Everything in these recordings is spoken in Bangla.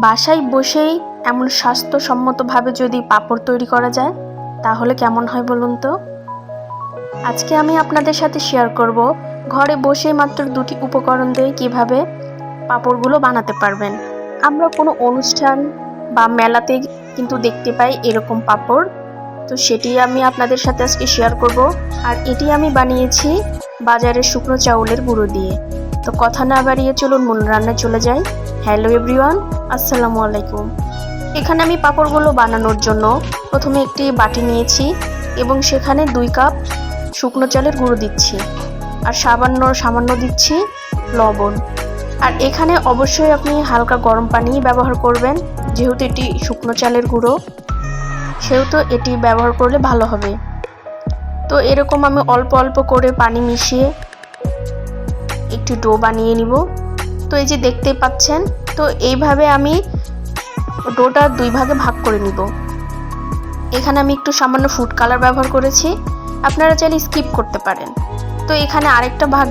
বাসায় বসেই এমন স্বাস্থ্যসম্মতভাবে যদি পাঁপড় তৈরি করা যায় তাহলে কেমন হয় বলুন তো। আজকে আমি আপনাদের সাথে শেয়ার করব ঘরে বসে মাত্র 2টি উপকরণ দিয়ে কিভাবে পাঁপড়গুলো বানাতে পারবেন। আমরা কোনো অনুষ্ঠান বা মেলাতে কিন্তু দেখতে পাই এরকম পাঁপড়, তো সেটি আমি আপনাদের সাথে আজকে শেয়ার করব। আর এটি আমি বানিয়েছি বাজারের শুকনো চাউলের গুঁড়ো দিয়ে। তো কথা না বাড়িয়ে চলুন মূল রান্নায় চলে যাই। হ্যালো এভরিওয়ান, আসসালামু আলাইকুম। এখানে আমি পাঁপড়গুলো বানানোর জন্য প্রথমে একটি বাটি নিয়েছি এবং সেখানে 2 কাপ শুকনো চালের গুঁড়ো দিচ্ছি আর সামান্য দিচ্ছি লবণ। আর এখানে অবশ্যই আপনি হালকা গরম পানি ব্যবহার করবেন, যেহেতু এটি শুকনো চালের গুঁড়ো সেহেতু এটি ব্যবহার করলে ভালো হবে। তো এরকম আমি অল্প অল্প করে পানি মিশিয়ে একটি ডো বানিয়ে নিব। তো এই যে দেখতেই পাচ্ছেন, তো এইভাবে আমি ডোটা 2 ভাগে ভাগ করে নিব। এখানে আমি একটু সামান্য ফুড কালার ব্যবহার করেছি, আপনারা চাইলে স্কিপ করতে পারেন। তো এখানে আরেকটা ভাগ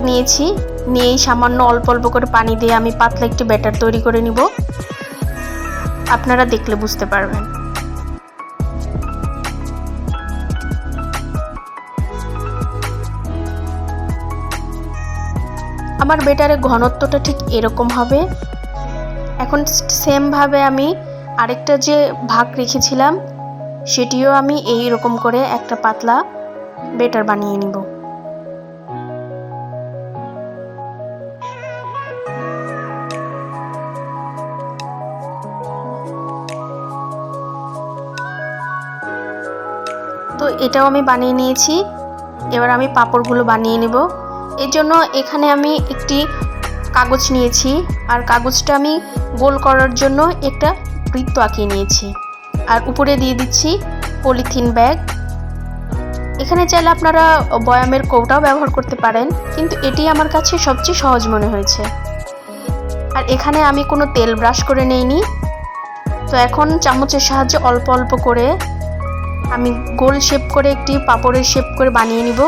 নিয়েই সামান্য অল্প অল্প করে পানি দিয়ে আমি পাতলা একটি ব্যাটার তৈরি করে নিব। আপনারা দেখলে বুঝতে পারবেন। আমার ব্যাটারের ঘনত্বটা ঠিক এরকম হবে। এখন সেম ভাবে আমি আরেকটা যে ভাগ রেখেছিলাম সেটিও আমি এই রকম করে একটা পাতলা ব্যাটার বানিয়ে নিব। তো এটাও আমি বানিয়ে নিয়েছি। এবার আমি পাঁপড়গুলো বানিয়ে নিব। এর জন্য এখানে আমি একটি কাগজ নিয়েছি আর কাগজটা আমি গোল করার জন্য একটা বৃত্ত আঁকিয়ে নিয়েছি আর উপরে দিয়ে দিচ্ছি পলিথিন ব্যাগ। এখানে চাইলে আপনারা বয়ামের কৌটাও ব্যবহার করতে পারেন, কিন্তু এটি আমার কাছে সবচেয়ে সহজ মনে হয়েছে। আর এখানে আমি কোনো তেল ব্রাশ করে নেইনি। তো এখন চামচের সাহায্যে অল্প অল্প করে আমি গোল শেপ করে একটি পাঁপড়ের শেপ করে বানিয়ে নিব।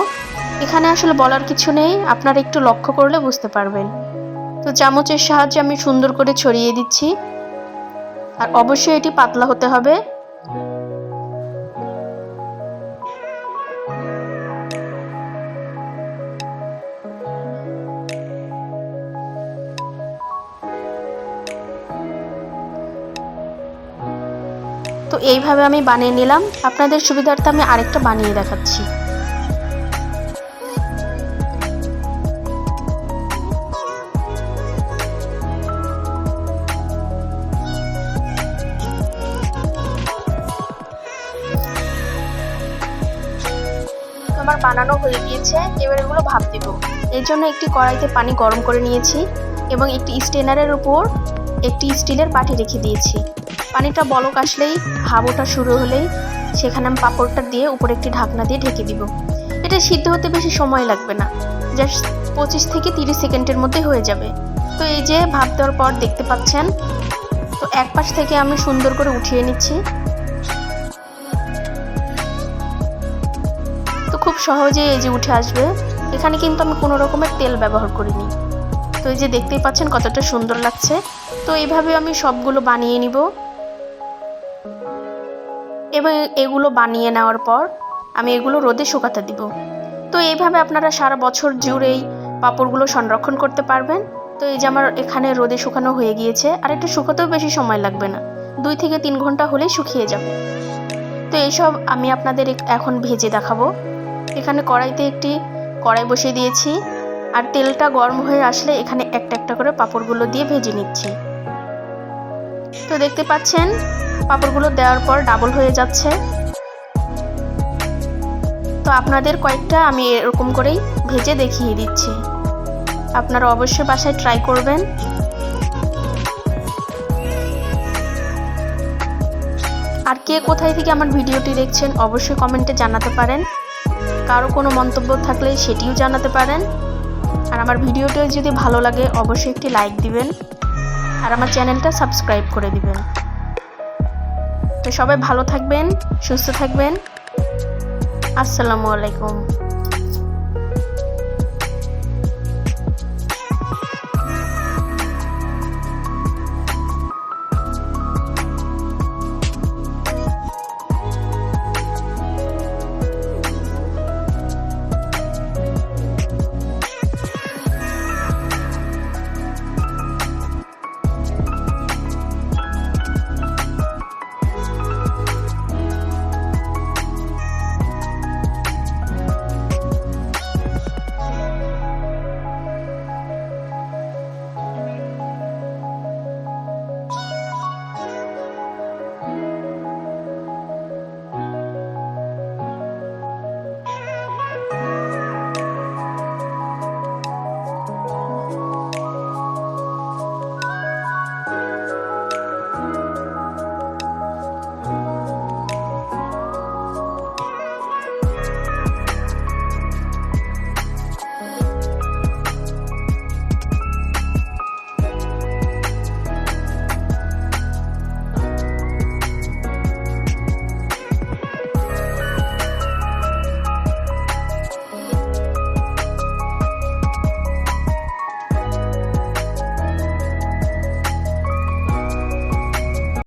এখানে আসলে বলার কিছু নেই, আপনারা একটু লক্ষ্য করলে বুঝতে পারবেন। তো চামচের সাহায্যে আমি সুন্দর করে ছড়িয়ে দিচ্ছি আর অবশ্যই এটি পাতলা হতে হবে। তো এইভাবে আমি বানিয়ে নিলাম। আপনাদের সুবিধার্থে আমি আরেকটা বানিয়ে দেখাচ্ছি। আমার বানানো হয়ে গিয়েছে, এবার এগুলো ভাপ দেব। এর জন্য একটি কড়াইতে পানি গরম করে নিয়েছি এবং একটি স্টেনারের উপর একটি স্টিলের বাটি রেখে দিয়েছি। পানিটা বলক আসলেই ভাপ ওঠা শুরু হলেই সেখানে আমি পাঁপড়টা দিয়ে উপরে একটি ঢাকনা দিয়ে ঢেকে দিব। এটা সিদ্ধ হতে বেশি সময় লাগবে না, জাস্ট 25 থেকে 30 সেকেন্ডের মধ্যে হয়ে যাবে। তো এই যে ভাপ দেওয়ার পর দেখতে পাচ্ছেন, তো এক পাশ থেকে আমি সুন্দর করে উঠিয়ে নিচ্ছি। তো খুব সহজেই এই যে উঠে আসবে। এখানে কিন্তু আমি কোনো রকমের তেল ব্যবহার করিনি। তো এই যে দেখতেই পাচ্ছেন কতটা সুন্দর লাগছে। তো এইভাবে আমি সবগুলো বানিয়ে নিব এবং এগুলো বানিয়ে নেওয়ার পর আমি এগুলো রোদে শুকাতে দিব। তো এইভাবে আপনারা সারা বছর জুড়েই পাঁপড়গুলো সংরক্ষণ করতে পারবেন। তো এই যে আমার এখানে রোদে শুকানো হয়ে গিয়েছে, আর এটা শুকাতেও বেশি সময় লাগবে না, 2 থেকে 3 ঘন্টা হলেই শুকিয়ে যাবে। তো এইসব আমি আপনাদের এখন ভেজে দেখাবো। এখানে কড়াইতে একটি কড়াই বসিয়ে দিয়েছি আর তেলটা গরম হয়ে আসলে এখানে একটা একটা করে পাঁপড়গুলো দিয়ে ভেজে নিচ্ছি। তো দেখতে পাচ্ছেন পাঁপড়গুলো দেওয়ার পর ডাবল হয়ে যাচ্ছে। তো আপনাদের কয়েকটা আমি এরকম করেই ভেজে দেখিয়ে দিচ্ছি। আপনারা অবশ্যই বাসায় ট্রাই করবেন। আর কে কোথায় থেকে আমার ভিডিওটি দেখছেন অবশ্যই কমেন্টে জানাতে পারেন। কারো কোনো মন্তব্য থাকলে সেটিও জানাতে পারেন। আর আমার ভিডিওটি যদি ভালো লাগে অবশ্যই একটি লাইক দিবেন আর আমার চ্যানেলটা সাবস্ক্রাইব করে দিবেন। তো সবাই ভালো থাকবেন, সুস্থ থাকবেন। আসসালামু আলাইকুম।